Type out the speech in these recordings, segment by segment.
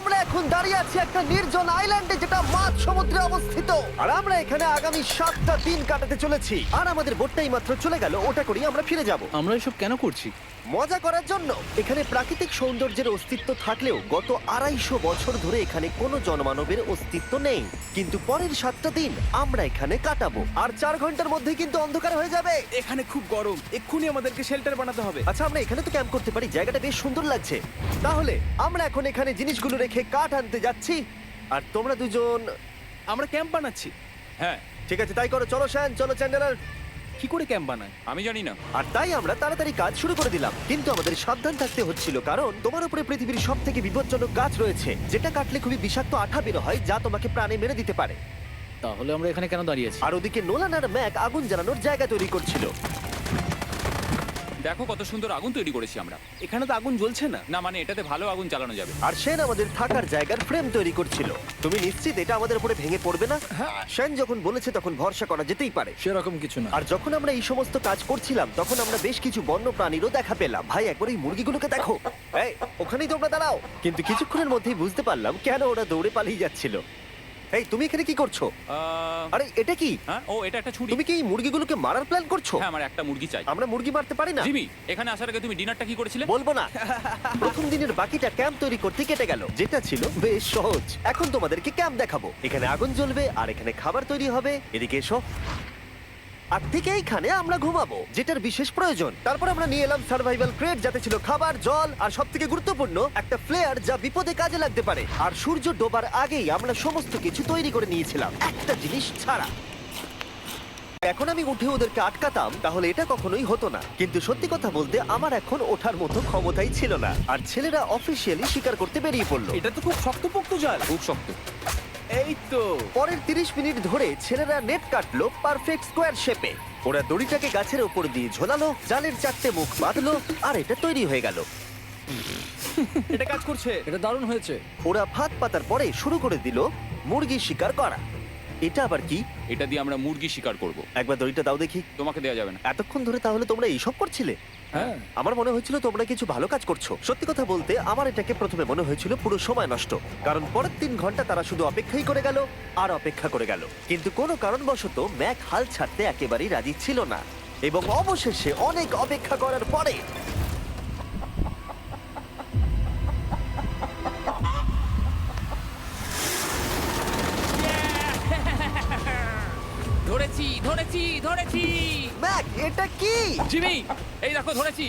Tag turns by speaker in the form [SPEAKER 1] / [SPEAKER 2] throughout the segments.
[SPEAKER 1] আমরা এখন দাঁড়িয়ে আছি একটা নির্জন আইল্যান্ডে যেটা মাঝ সমুদ্রে অবস্থিত, আর আমরা এখানে আগামী 7টা দিন কাটাতে চলেছি। আর আমাদের বোটটাই মাত্র চলে গেল, ওটা করেই আমরা ফিরে যাব
[SPEAKER 2] আমরা এসব কেন করছি?
[SPEAKER 1] মজা করার জন্য। এখানে প্রাকৃতিক সৌন্দর্যের অস্তিত্ব থাকলেও গত 250 বছর ধরে এখানে কোনো জনমানবের অস্তিত্ব নেই। কিন্তু পরের 7টা দিন আমরা এখানে কাটাবো, আর 4 ঘন্টার মধ্যে কিন্তু অন্ধকার হয়ে যাবে।
[SPEAKER 3] এখানে খুব গরম, এক্ষুনি আমাদেরকে শেল্টার বানাতে হবে।
[SPEAKER 1] আচ্ছা, আমরা এখানে তো ক্যাম্প করতে পারি, জায়গাটা বেশ সুন্দর লাগছে। তাহলে আমরা এখন এখানে জিনিসগুলো রেখে কাঠ আনতে যাচ্ছি, আর তোমরা দুজন।
[SPEAKER 3] আমরা ক্যাম্প বানাচ্ছি।
[SPEAKER 4] হ্যাঁ,
[SPEAKER 1] ঠিক আছে, তাই করো। চলো শ্যান, চলো চ্যান্ডেলার।
[SPEAKER 3] কি করে ক্যাম্প বানায়?
[SPEAKER 4] আমি জানি না।
[SPEAKER 1] আর তাই আমরা তাড়াতাড়ি কাজ শুরু করে দিলাম, কিন্তু আমাদের সাবধান থাকতে হচ্ছিল, কারণ তোমার উপরে পৃথিবীর সব থেকে বিপজ্জনক গাছ রয়েছে, যেটা কাটলে খুবই বিষাক্ত আঠা বের হয়, যা তোমাকে প্রাণে মেরে দিতে পারে।
[SPEAKER 2] তাহলে আমরা এখানে কেন দাঁড়িয়ে আছি?
[SPEAKER 1] আর ওদিকে নোলান আর ম্যাক আগুন জ্বালানোর জায়গা তৈরি করছিল।
[SPEAKER 4] দেখো কত সুন্দর আগুন তৈরি করেছি আমরা।
[SPEAKER 3] এখানে তো আগুন জ্বলছে না।
[SPEAKER 4] না মানে এটাতে ভালো আগুন চালানো যাবে।
[SPEAKER 1] আর সেন আমাদের থাকার জায়গার ফ্রেম তৈরি করছিল। তুমি নিশ্চিত এটা আমাদের উপরে ভেঙে পড়বে না? সেন যখন বলেছে তখন ভরসা করা যেতেই পারে।
[SPEAKER 2] সেরকম কিছু না।
[SPEAKER 1] আর যখন আমরা এই সমস্ত কাজ করছিলাম তখন আমরা বেশ কিছু বন্য প্রাণীরও দেখা পেলাম। ভাই, একবার এই মুরগিগুলোকে দেখো। এই, ওখানেই তোমরা দাঁড়াও। কিন্তু কিছুক্ষণের মধ্যেই বুঝতে পারলাম কেন ওরা দৌড়ে পালিয়ে যাচ্ছিল। এই, তুমি এখানে কি করছো? আরে এটা কি?
[SPEAKER 4] হ্যাঁ, ও এটা একটা ছুরি।
[SPEAKER 1] তুমি কি এই মুরগিগুলোকে মারার প্ল্যান করছো?
[SPEAKER 4] হ্যাঁ, আমার একটা মুরগি চাই।
[SPEAKER 1] আমরা মুরগি মারতে পারি না।
[SPEAKER 4] জিমি, এখানে আসার আগে তুমি ডিনারটা কি করেছিলে?
[SPEAKER 1] বলবো না। প্রথম দিনের বাকিটা ক্যাম্প তৈরি করতে কেটে গেল, যেটা ছিল বেশ সহজ। এখন তোমাদেরকে ক্যাম্প দেখাবো। এখানে আগুন জ্বলবে আর এখানে খাবার তৈরি হবে। এদিকে এসো। আর ঠিক এইখানে আমরা ঘুমাবো, যেটার বিশেষ প্রয়োজন। তারপর আমরা নিয়ে এলাম সার্ভাইভাল ক্রেট, যাতে ছিল খাবার, জল আর সবথেকে গুরুত্বপূর্ণ একটা ফ্লেয়ার, যা বিপদে কাজে লাগতে পারে। আর সূর্য ডোবার আগেই আমরা সমস্ত কিছু তৈরি করে নিয়েছিলাম, একটা জিনিস ছাড়া। এখন আমি উঠে ওদেরকে আটকাতাম, তাহলে এটা কখনোই হতো না। কিন্তু সত্যি কথা বলতে আমার এখন ওঠার মতো ক্ষমতাই ছিল না। আর ছেলেরা অফিসিয়ালি স্বীকার করতে বেরিয়ে পড়লো।
[SPEAKER 3] এটা তো খুব শক্তপোক্ত জাল।
[SPEAKER 4] খুব শক্ত।
[SPEAKER 3] এই তো।
[SPEAKER 1] পরের 30 মিনিট ধরে ছেলেরা নেট কাটলো পারফেক্ট স্কোয়ার শেপে। ওরা দড়িটাকে গাছের উপর দিয়ে ঝোলালো, জালের 4টে মুখ বাঁধলো, আর এটা তৈরি হয়ে গেল।
[SPEAKER 3] এটা কাজ করছে।
[SPEAKER 2] এটা দারুণ হয়েছে।
[SPEAKER 1] ওরা ফাঁদ পাতার পরে শুরু করে দিল মুরগি শিকার করা। এটা আবার কি?
[SPEAKER 4] এটা দিয়ে আমরা মুরগি শিকার করব।
[SPEAKER 1] একবার দড়িটা দাও দেখি।
[SPEAKER 4] তোমাকে দেওয়া যাবে না।
[SPEAKER 1] এতক্ষণ ধরে তাহলে তোমরা এইসব করছিলে?
[SPEAKER 2] হ্যাঁ।
[SPEAKER 1] আমার মনে হয়েছিল তোমরা কিছু ভালো কাজ করছো। সত্যি কথা বলতে আমার এটাকে প্রথমে মনে হয়েছিল পুরো সময় নষ্ট, কারণ পরের 3 ঘন্টা তারা শুধু অপেক্ষাই করে গেল আর অপেক্ষা করে গেল। কিন্তু কোনো কারণবশত ম্যাক হাল ছাড়তে একেবারেই রাজি ছিল না, এবং অবশেষে অনেক অপেক্ষা করার পরে
[SPEAKER 4] ধরেছি, ধরেছি, ধরেছি।
[SPEAKER 1] ম্যাক, এটা কি?
[SPEAKER 4] জিমি, এই দেখো ধরেছি।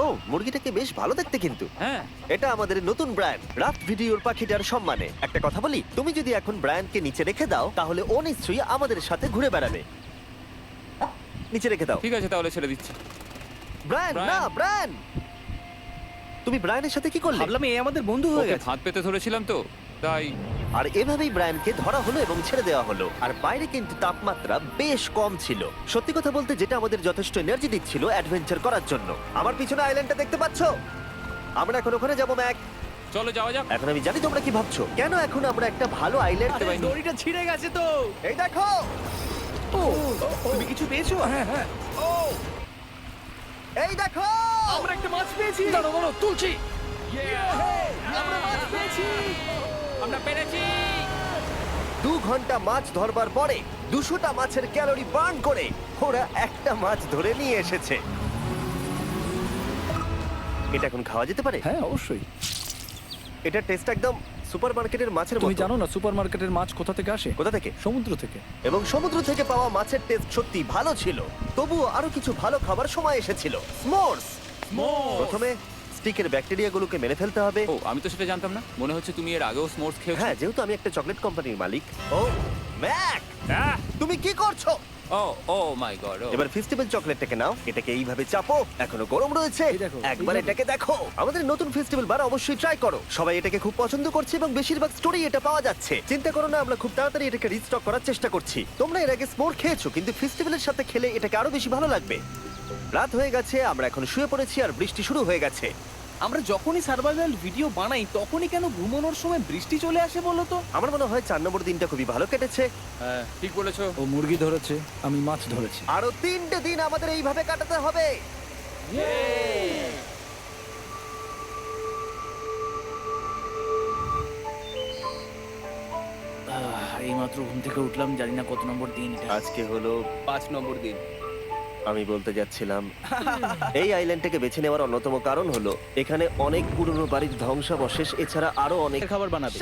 [SPEAKER 1] ও, মুরগিটাকে বেশ ভালো দেখতে কিন্তু।
[SPEAKER 4] হ্যাঁ।
[SPEAKER 1] এটা আমাদের নতুন ব্র্যান্ড রাফট ভিডিওর পাখিটার সম্মানে। একটা কথা বলি, তুমি যদি এখন ব্র্যান্ডকে নিচে রেখে দাও তাহলে ও নিশ্চয়ই আমাদের সাথে ঘুরে বেড়াবে। নিচে রেখে দাও।
[SPEAKER 4] ঠিক আছে, তাহলে ছেড়ে দিচ্ছি।
[SPEAKER 1] ব্রায়ান, না
[SPEAKER 4] ব্রায়ান।
[SPEAKER 1] ব্রায়ান, তুমি ব্রায়ানের সাথে কি করলে?
[SPEAKER 3] ভাবলাম এই আমাদের বন্ধু হয়ে
[SPEAKER 4] ওকে
[SPEAKER 3] গেছে।
[SPEAKER 4] ফাঁদ পেতে ধরেছিলাম তো, তাই।
[SPEAKER 1] আর এভাবেই ব্রায়ানকে ধরা হলো এবং ছেড়ে দেওয়া হলো। আর বাইরে কিন্তু তাপমাত্রা বেশ কম ছিল। সত্যি কথা বলতে যেটা আমাদের যথেষ্ট এনার্জি দিচ্ছিল অ্যাডভেঞ্চার করার জন্য। আমার পিছনে আইল্যান্ডটা দেখতে পাচ্ছো? আমরা এখন ওখানে যাবো ম্যাক।
[SPEAKER 4] চলো যাওয়া যাক।
[SPEAKER 1] এখন আমি জানি তোমরা কি ভাবছো, কেন এখন আমরা একটা ভালো আইল্যান্ড
[SPEAKER 3] আরে,
[SPEAKER 1] পাইনি?
[SPEAKER 3] দড়িটা ছিঁড়ে গেছে তো।
[SPEAKER 1] এই দেখো,
[SPEAKER 3] তুমি কিছু পেয়েছো? হ্যাঁ হ্যাঁ।
[SPEAKER 1] এই দেখো,
[SPEAKER 3] আমরা একটা মাছ পেয়েছি।
[SPEAKER 2] দাঁড়াও, তুলছি।
[SPEAKER 3] আমরা মাছ পেয়েছি।
[SPEAKER 4] আমরা পেরেছি।
[SPEAKER 1] 2 ঘন্টা মাছ ধরবার পরে 200টা মাছের ক্যালোরি বার্ন করে ওরা একটা মাছ ধরে নিয়ে এসেছে। এটা এখন খাওয়া যেতে পারে?
[SPEAKER 2] হ্যাঁ, অবশ্যই।
[SPEAKER 1] এটা টেস্ট একদম সুপারমার্কেটের মাছের
[SPEAKER 2] তুমি
[SPEAKER 1] মতো।
[SPEAKER 2] জানো না সুপারমার্কেটের মাছ কোথা থেকে আসে?
[SPEAKER 1] কোথা থেকে?
[SPEAKER 2] সমুদ্র থেকে।
[SPEAKER 1] এবং সমুদ্র থেকে পাওয়া মাছের টেস্ট সত্যি ভালো ছিল। তবুও আরো কিছু ভালো খাবার সময় এসেছিল। স্মোর্স। প্রথমে স্টিকের ব্যাকটেরিয়াগুলোকে মেরে ফেলতে হবে।
[SPEAKER 4] ও, আমি তো সেটা জানতাম না। মনে হচ্ছে তুমি এর আগেও স্মোর্স খেয়েছো।
[SPEAKER 1] হ্যাঁ, যেহেতু আমি একটা চকলেট কোম্পানির মালিক। ও ম্যাক,
[SPEAKER 4] আহ!
[SPEAKER 1] তুমি কি করছো?
[SPEAKER 4] ও ও মাই গড।
[SPEAKER 1] এবার ফেস্টিভ্যাল চকলেটটাকে নাও, এটাকে এইভাবে চাপো, এখনো গরম রয়েছে।
[SPEAKER 2] এই দেখো,
[SPEAKER 1] একবার
[SPEAKER 2] এইভাবে।
[SPEAKER 1] এটাকে দেখো। আমাদের নতুন ফেস্টিভ্যাল বার অবশ্যই ট্রাই করো। সবাই এটাকে খুব পছন্দ করছে এবং বেশিরভাগ স্টোরি এটা পাওয়া যাচ্ছে। চিন্তা করো না, আমরা খুব তাড়াতাড়ি এটাকে রিস্টক করার চেষ্টা করছি। তোমরা এর আগে স্মোর খেয়েছো, কিন্তু ফেস্টিভ্যালের সাথে খেলে এটাকে আরো বেশি ভালো লাগবে। রাত হয়ে গেছে, আমরা এখন শুয়ে পড়েছি আর বৃষ্টি শুরু হয়ে গেছে।
[SPEAKER 3] আমরা যখনই সার্ভাইভাল ভিডিও বানাই তখনই কেন ঘুমানোর সময় বৃষ্টি চলে আসে বলো তো?
[SPEAKER 1] আমার মনে হয় 4 নম্বর দিনটা খুবই ভালো কেটেছে।
[SPEAKER 4] হ্যাঁ, ঠিক বলেছো।
[SPEAKER 2] ও মুরগি ধরেছে, আমি মাছ ধরেছি।
[SPEAKER 1] আরো 3টে দিন আমাদের এইভাবে কাটাতে হবে।
[SPEAKER 3] এইমাত্র ঘুম থেকে উঠলাম, জানি না কত নম্বর দিন এটা।
[SPEAKER 1] আজকে হলো
[SPEAKER 3] 5 নম্বর দিন।
[SPEAKER 1] আমি বলতে যাচ্ছিলাম এই আইল্যান্ডটাকে বেছে নেওয়ার অন্যতম কারণ হলো এখানে অনেক পুরনো বাড়ির ধ্বংসাবশেষ, এছাড়া আরো অনেক
[SPEAKER 3] খাবার বানাবে।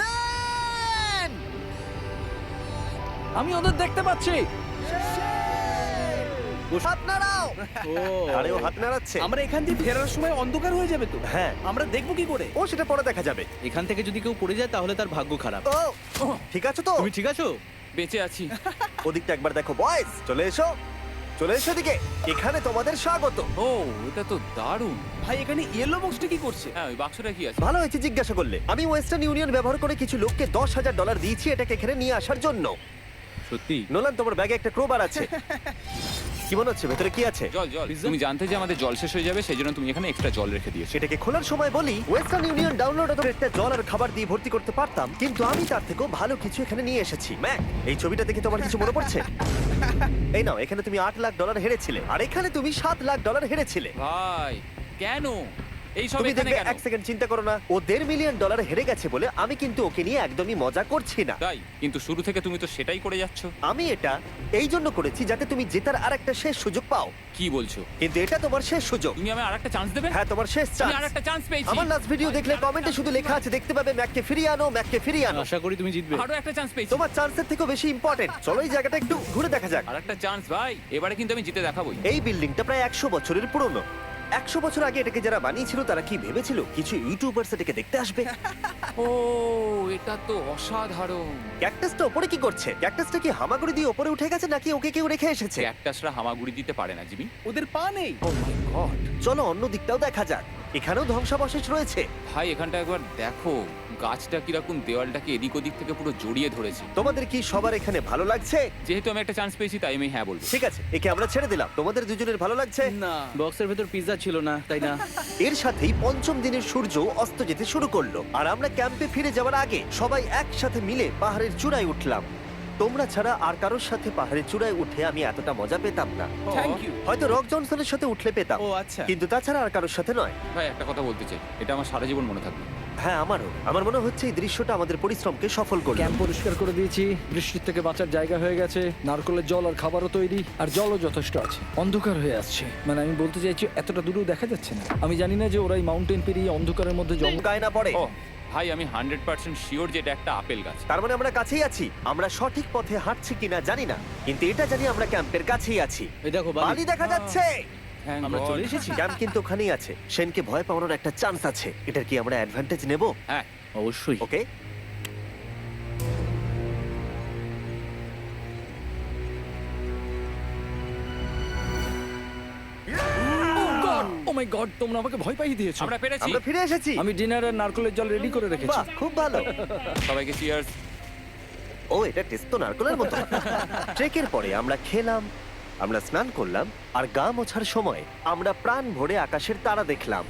[SPEAKER 2] আমি ওদের দেখতে পাচ্ছি।
[SPEAKER 1] হাত নাড়াও।
[SPEAKER 3] ও
[SPEAKER 1] আরে ও হাত নাড়াচ্ছে।
[SPEAKER 3] আমরা এখান থেকে ফেরার সময় অন্ধকার হয়ে যাবে তো।
[SPEAKER 1] হ্যাঁ,
[SPEAKER 3] আমরা দেখবো কি করে?
[SPEAKER 1] ও সেটা পরে দেখা যাবে।
[SPEAKER 3] এখান থেকে যদি কেউ পড়ে যায় তাহলে তার ভাগ্য খারাপ।
[SPEAKER 1] ও ঠিক আছে তো?
[SPEAKER 3] তুমি ঠিক আছো?
[SPEAKER 4] বেঁচে আছি।
[SPEAKER 1] ওদিকটা একবার দেখো বয়েজ, চলে এসো, চলে এসো দিকে। এখানে তোমাদের স্বাগত।
[SPEAKER 4] ও এটা তো দারুণ।
[SPEAKER 3] ভাই এখানে ইয়েলো বক্সটা কি করছে?
[SPEAKER 4] হ্যাঁ ওই বাক্সটা কি আছে?
[SPEAKER 1] ভালো হয়েছে জিজ্ঞাসা করলে। আমি ওয়েস্টার্ন ইউনিয়ন ব্যবহার করে কিছু লোককে $10,000 দিয়েছি এটাকে এখানে নিয়ে আসার জন্য।
[SPEAKER 3] সত্যি?
[SPEAKER 1] নোলান, তোমার ব্যাগে একটা ক্রোবার আছে। কি মনে হচ্ছে ভেতরে কি আছে?
[SPEAKER 4] জল জল। তুমি জানতে যে আমাদের জল শেষ হয়ে যাবে, সেই জন্য তুমি এখানে এক্সট্রা জল রেখে দিয়েছো।
[SPEAKER 1] সেটাকে খোলার সময় বলি ওয়েস্টার্ন ইউনিয়ন ডাউনলোড একটা জল আর খাবার দিয়ে ভর্তি করতে পারতাম, কিন্তু আমি তার থেকেও ভালো কিছু এখানে নিয়ে এসেছি। ম্যাক, এই ছবিটা দেখে তোমার কিছু মনে পড়ছে? এই নাও, এখানে তুমি $8 লাখ হেরেছিলে, আর এখানে তুমি $7 লাখ হেরেছিলে।
[SPEAKER 4] ভাই কেন এই সব
[SPEAKER 1] তুমি
[SPEAKER 4] এখানে
[SPEAKER 1] দেখবে,
[SPEAKER 4] কেন?
[SPEAKER 1] এক সেকেন্ড চিন্তা করো না। ও $1.5 মিলিয়ন হেরে গেছে বলে আমি কিন্তু ওকে নিয়ে একদমই মজা করছি না।
[SPEAKER 4] তাই কিন্তু শুরু থেকে তুমি তো সেটাই করে যাচ্ছ।
[SPEAKER 1] আমি এটা এই জন্য করেছি যাতে তুমি জেতার আরেকটা শেষ সুযোগ পাও,
[SPEAKER 4] কি বলছো?
[SPEAKER 1] কিন্তু এটা তোমার শেষ সুযোগ।
[SPEAKER 4] তুমি আমায় আরেকটা চান্স দেবে?
[SPEAKER 1] হ্যাঁ, তোমার শেষ
[SPEAKER 4] আমি
[SPEAKER 1] চান্স।
[SPEAKER 4] আরেকটা চান্স পেয়েছি।
[SPEAKER 1] আমার লাস্ট ভিডিও দেখলে কমেন্টে শুধু লেখা আছে, দেখতে পাবে ম্যাককে ফিরিয়ে আনো, ম্যাককে ফিরিয়ে আনো।
[SPEAKER 3] আশা করি তুমি জিতবে।
[SPEAKER 4] আরো একটা চান্স পেয়েছি।
[SPEAKER 1] তোমার চান্সের থেকেও বেশি ইম্পর্টেন্ট। চলো এই জায়গাটা একটু ঘুরে দেখা যাক।
[SPEAKER 4] আরেকটা চান্স ভাই, এবারে কিন্তু আমি জিতে দেখাবোই।
[SPEAKER 1] এই বিল্ডিংটা প্রায় 100 বছরের পুরনো। 100 বছর আগে এটাকে যারা বানিয়েছিল তারা কি ভেবেছিল কিছু ইউটিউবার্স এটাকে দেখতে আসবে?
[SPEAKER 4] ও এটা তো অসাধারণ।
[SPEAKER 1] ক্যাকটাসটা উপরে কি করছে? ক্যাকটাসটা কি হামাগুড়ি দিয়ে উপরে উঠে গেছে নাকি ওকে কেউ রেখে এসেছে?
[SPEAKER 4] ক্যাকটাসরা হামাগুড়ি দিতে পারে না জিমি।
[SPEAKER 3] ওদের পা নেই।
[SPEAKER 4] ও মাই গড।
[SPEAKER 1] চলো অন্য দিকটাও দেখা যাক। এখানেও ধ্বংসাবশেষ রয়েছে।
[SPEAKER 4] ভাই এখানটা একবার দেখো, গাছটা কিরকম দেওয়ালটাকে এদিক ওদিক থেকে পুরো জড়িয়ে ধরেছে।
[SPEAKER 1] তোমাদের কি সবার এখানে ভালো লাগছে?
[SPEAKER 4] যেহেতু আমি একটা চান্স পেয়েছি তাই আমি হ্যাঁ বলবো।
[SPEAKER 1] ঠিক আছে, একে আমরা ছেড়ে দিলাম। তোমাদের দুজনের ভালো লাগছে?
[SPEAKER 3] না, বক্সের ভেতর পিৎজা ছিল না, তাই না?
[SPEAKER 1] এর সাথেই পঞ্চম দিনের সূর্য অস্ত যেতে শুরু করলো, আর আমরা ক্যাম্পে ফিরে যাওয়ার আগে সবাই একসাথে মিলে পাহাড়ের চূড়ায় উঠলাম। তোমরা ছাড়া আর কারোর সাথে পাহাড়ের চূড়ায় উঠে আমি এতটা মজা পেতাম না।
[SPEAKER 3] Thank you.
[SPEAKER 1] হয়তো রক জনসনের সাথে উঠলে পেতাম,
[SPEAKER 3] ও আচ্ছা।
[SPEAKER 1] কিন্তু তাছাড়া আর কারোর সাথে নয়।
[SPEAKER 4] ভাই একটা কথা বলতে চাই, এটা আমার সারা জীবন মনে থাকবে।
[SPEAKER 1] হ্যাঁ, আমারও। আমার মনে হচ্ছে এই দৃশ্যটা আমাদের পরিশ্রমকে সফল করলো।
[SPEAKER 2] ক্যাম্প পরিষ্কার করে দিয়েছি, বৃষ্টির থেকে বাঁচার জায়গা হয়ে গেছে, নারকেলের জল আর খাবারও তৈরি, আর জলও যথেষ্ট আছে। অন্ধকার হয়ে আসছে, মানে আমি বলতে চাইছি এতটা দূরেও দেখা যাচ্ছে না। আমি জানি না যে ওরা এই মাউন্টেন পেরিয়ে অন্ধকারের মধ্যে জঙ্গল।
[SPEAKER 1] গায়ে না পড়ে।
[SPEAKER 4] ও ভাই আমি 100% শিওর যে এটা একটা আপেল গাছ।
[SPEAKER 1] তার মানে আমরা কাছেই আছি। আমরা সঠিক পথে হাঁটছি কিনা জানি না, কিন্তু এটা জানি আমরা ক্যাম্পের কাছেই আছি।
[SPEAKER 3] এই দেখো
[SPEAKER 1] বালি দেখা যাচ্ছে।
[SPEAKER 4] Thank
[SPEAKER 3] আমরা
[SPEAKER 4] God.
[SPEAKER 3] চলে এসেছি।
[SPEAKER 1] ক্যাম্প কিন্তু ওখানেই আছে। সেনকে ভয় পাওয়ানোর একটা চান্স আছে। এটার কি আমরা অ্যাডভান্টেজ নেব?
[SPEAKER 4] হ্যাঁ
[SPEAKER 3] অবশ্যই।
[SPEAKER 1] ওকে,
[SPEAKER 2] ও মাই গড, তোমরা আমাকে ভয় পাইয়ে দিয়েছো।
[SPEAKER 4] আমরা পেরেছি।
[SPEAKER 1] আমরা ফিরে এসেছি।
[SPEAKER 2] আমি ডিনার আর নারকেলের জল রেডি করে রেখেছি।
[SPEAKER 1] বাহ, খুব ভালো।
[SPEAKER 4] সবাইকে চিয়ার্স।
[SPEAKER 1] ও, এটা টেস্ট তো নারকেলের মতো। ট্রেকের পরে আমরা খেলাম, আমরা স্নান করলাম, আর গা মোছার সময় আমরা প্রাণ ভরে আকাশের তারা দেখলাম।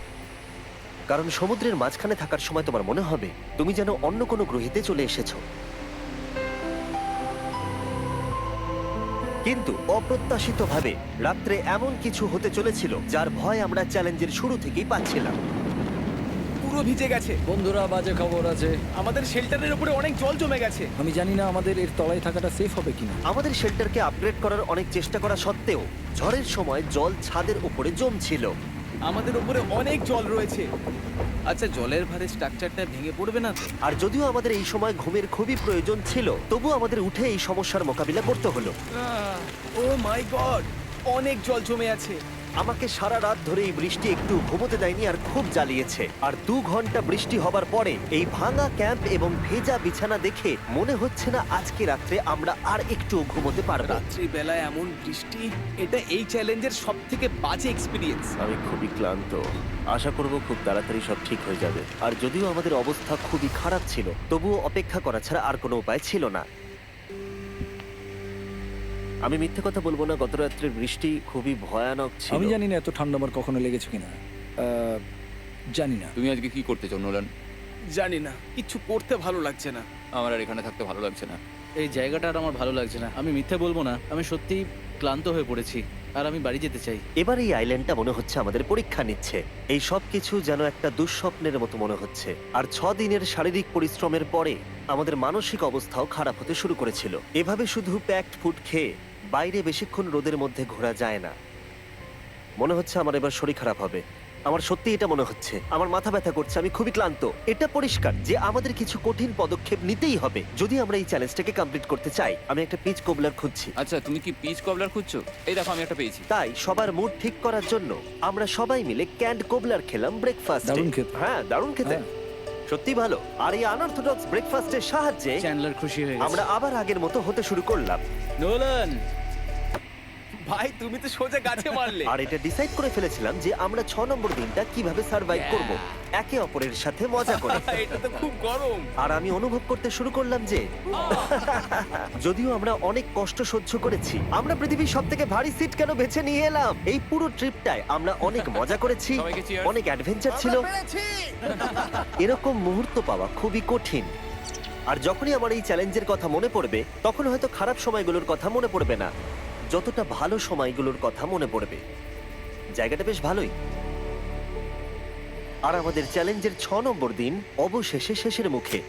[SPEAKER 1] কারণ সমুদ্রের মাঝখানে থাকার সময় তোমার মনে হবে তুমি যেন অন্য কোনো গ্রহেতে চলে এসেছো। কিন্তু অপ্রত্যাশিতভাবে রাত্রে এমন কিছু হতে চলেছিল যার ভয় আমরা চ্যালেঞ্জের শুরু থেকেই পাচ্ছিলাম।
[SPEAKER 3] পুরো ভিজে গেছে।
[SPEAKER 2] বন্ধুরা, বাজে খবর আছে।
[SPEAKER 3] আমাদের শেল্টারের উপরে অনেক জল জমে গেছে।
[SPEAKER 2] আমি জানি না আমাদের এর তলায় থাকাটা সেফ হবে কিনা।
[SPEAKER 1] আমাদের শেল্টারকে আপগ্রেড করার অনেক চেষ্টা করা সত্ত্বেও ঝড়ের সময় জল ছাদের উপরে জমছিল।
[SPEAKER 3] আমাদের উপরে অনেক জল রয়েছে। আচ্ছা, জলের ভারে স্ট্রাকচারটা ভেঙে পড়বে না তো?
[SPEAKER 1] আর যদিও আমাদের এই সময় ঘুমের খুবই প্রয়োজন ছিল, তবু আমাদের উঠে এই সমস্যার মোকাবিলা করতে হলো।
[SPEAKER 3] ও মাই গড, অনেক জল জমে আছে।
[SPEAKER 1] আমাকে সারা রাত ধরে এই বৃষ্টি একটু ঘুমোতে দেয়নি আর খুব জ্বালিয়েছে। আর 2 ঘন্টা বৃষ্টি হবার পরে এই ভাঙা ক্যাম্প এবং ভেজা বিছানা দেখে মনে হচ্ছে না আজকে রাত্রে আমরা আর একটু ঘুমোতে পারবো।
[SPEAKER 3] রাত্রিবেলায় এমন বৃষ্টি, এটা এই চ্যালেঞ্জের সব থেকে বাজে এক্সপিরিয়েন্স।
[SPEAKER 1] আমি খুবই ক্লান্ত। আশা করব খুব তাড়াতাড়ি সব ঠিক হয়ে যাবে। আর যদিও আমাদের অবস্থা খুবই খারাপ ছিল, তবুও অপেক্ষা করা ছাড়া আর কোনো উপায় ছিল না। আমি মিথ্যে কথা বলবো না, গত রাত্রের বৃষ্টি খুবই ভয়ানক ছিল।
[SPEAKER 2] আমি জানি না এত ঠান্ডা আমার কখনো লেগেছে কিনা। জানি না।
[SPEAKER 4] তুমি আজকে কি করতে চাও নোলান?
[SPEAKER 3] জানি না, কিছু করতে ভালো লাগছে না।
[SPEAKER 4] আমার আর এখানে থাকতে ভালো লাগছে না।
[SPEAKER 3] এই জায়গাটা আর আমার ভালো লাগছে না। আমি মিথ্যে বলবো না, আমি সত্যিই ক্লান্ত হয়ে পড়েছি। আর আমি বাড়ি যেতে চাই।
[SPEAKER 1] এবার এই আইল্যান্ডটা মনে হচ্ছে আমাদের পরীক্ষা নিচ্ছে। এই সব কিছু যেন একটা দুঃস্বপ্নের মতো মনে হচ্ছে। আর 6 দিনের শারীরিক পরিশ্রমের পরে আমাদের মানসিক অবস্থাও খারাপ হতে শুরু করেছিল। এভাবে শুধু প্যাকড ফুড খেয়ে বাইরে বেশিক্ষণ রোদের মধ্যে ঘোরা যায় না। মনে হচ্ছে আমার এবার শরীর খারাপ হবে। আমার সত্যি এটা মনে হচ্ছে। আমার মাথা ব্যথা করছে, আমি খুবই ক্লান্ত। এটা পরিষ্কার যে আমাদের কিছু কঠিন পদক্ষেপ নিতেই হবে যদি আমরা এই চ্যালেঞ্জটাকে কমপ্লিট করতে চাই। আমি একটা পিচ কোবলার খুঁজছি।
[SPEAKER 4] আচ্ছা, তুমি কি পিচ কবলার খুঁজছো? এই দেখো, আমি একটা পেয়েছি।
[SPEAKER 1] তাই সবার মুড ঠিক করার জন্য আমরা সবাই মিলে ক্যান্ড কোবলার খেলাম ব্রেকফাস্টে।
[SPEAKER 2] দারুণ খেতে।
[SPEAKER 1] হ্যাঁ, দারুণ খেতে।
[SPEAKER 2] হ্যাঁ।
[SPEAKER 1] সত্যি ভালো। আর এই আনঅর্থোডক্স ব্রেকফাস্টের সাহায্যে
[SPEAKER 3] চ্যান্ডলার খুশি হয়ে
[SPEAKER 1] আমরা
[SPEAKER 3] গেছে।
[SPEAKER 1] আবার আগের মতো হতে শুরু করলাম।
[SPEAKER 3] নোলান, ভাই তুমি তো সোজা গাছে মারলে।
[SPEAKER 1] আর এটা ডিসাইড করে ফেলেছিলাম যে আমরা 6 নম্বর দিনটা কিভাবে সার্ভাইভ করব, একে অপরের সাথে মজা করে।
[SPEAKER 3] এটা তো খুব গরম।
[SPEAKER 1] আর আমি অনুভব করতে শুরু করলাম যে যদিও আমরা অনেক কষ্ট সহ্য করেছি, আমরা পৃথিবীর সবথেকে ভারী সিট কেন বেছে নিয়ে এলাম। এই পুরো ট্রিপটায় আমরা অনেক মজা করেছি,
[SPEAKER 4] সবাইকে cheers।
[SPEAKER 1] অনেক অ্যাডভেঞ্চার ছিল। এরকম মুহূর্ত পাওয়া খুবই কঠিন। আর যখনই আমার এই চ্যালেঞ্জের কথা মনে পড়বে, তখন হয়তো খারাপ সময়গুলোর কথা মনে পড়বে না, যতটা ভালো সময়গুলোর কথা মনে পড়বে। জায়গাটা বেশ ভালোই। আর আমাদের চ্যালেঞ্জের 6 নম্বর দিন অবশেষে শেষের মুখে।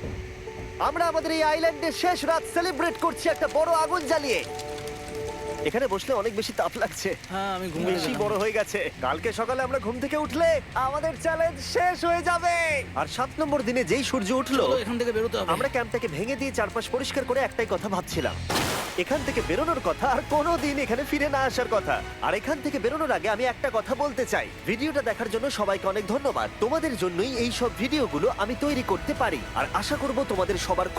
[SPEAKER 1] আমরা আমাদের এই আইল্যান্ডের শেষ রাত সেলিব্রেট করছি একটা বড় আগুন জ্বালিয়ে। এখানে বসলে অনেক বেশি তাপ লাগছে,
[SPEAKER 3] হ্যাঁ, আমি ঘুমিয়ে
[SPEAKER 1] বেশি বড় হয়ে গেছে। কালকে সকালে আমরা ঘুম থেকে উঠলে আমাদের চ্যালেঞ্জ শেষ হয়ে যাবে। আর 7 নম্বর দিনে যেই সূর্য উঠলো,
[SPEAKER 3] এখান থেকে বেরোতে হবে।
[SPEAKER 1] আমরা ক্যাম্পটাকে ভেঙে দিয়ে চারপাশ পরিষ্কার করে একটাই কথা ভাবছিলাম, এখান থেকে বেরোনোর কথা আর কোনোদিন এখানে ফিরে না আসার কথা। আর এখান থেকে বেরোনোর আগে আমি একটা কথা বলতে চাই, ভিডিওটা দেখার জন্য সবাইকে অনেক ধন্যবাদ। তোমাদের জন্যই এই সব ভিডিওগুলো আমি তৈরি করতে পারি। আর আশা করব তোমাদের সবার খুব